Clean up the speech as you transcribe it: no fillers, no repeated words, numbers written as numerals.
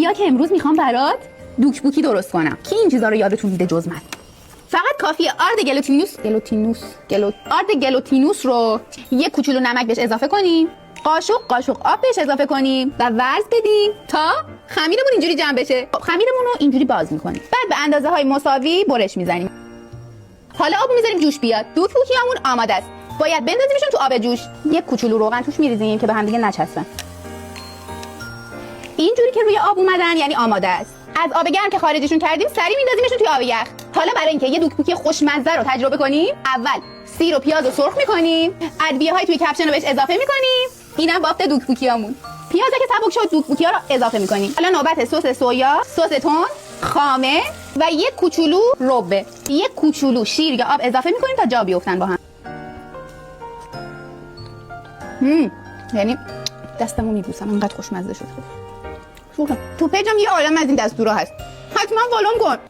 بیا که امروز میخوام برات دوک بوکی درست کنم. کی این چیزا رو یادتون میده جز من؟ فقط کافیه آرد گلوتینوس رو یک کوچولو نمک بهش اضافه کنیم، قاشق آب بهش اضافه کنیم و ورز بدیم تا خمیرمون اینجوری جمع بشه. خمیرمون رو اینجوری باز میکنیم، بعد به اندازه های مساوی برش میزنیم. حالا آبو میذاریم جوش بیاد. دوک بوکیامون آماده است. باید بندازیمشون تو آب جوش. یک کوچولو روغن توش میریزیم که به هم دیگه نچسبن. اینجوری که روی آب اومدن یعنی آماده است. از آب گرم که خارجشون کردیم سریع میندازیمشون توی آب یخ. حالا برای اینکه یه دوک بوکی خوشمزه رو تجربه کنیم، اول سیر و پیاز رو سرخ میکنیم، ادویه‌های توی کپشن رو بهش اضافه میکنیم. اینم بافت دوک بوکیامون. پیازا که سبک شد دوک بوکی‌ها رو اضافه میکنیم. حالا نوبت سس سویا، سس تند، خامه و یک کوچولو ربه. یک کوچولو شیر یا آب اضافه میکنیم تا جا بیفتن با هم. یعنی دستمو میبوسم انقدر خوشمزه شد. تو پیجم یه عالم از این دستورا هست، حتما فالو کن.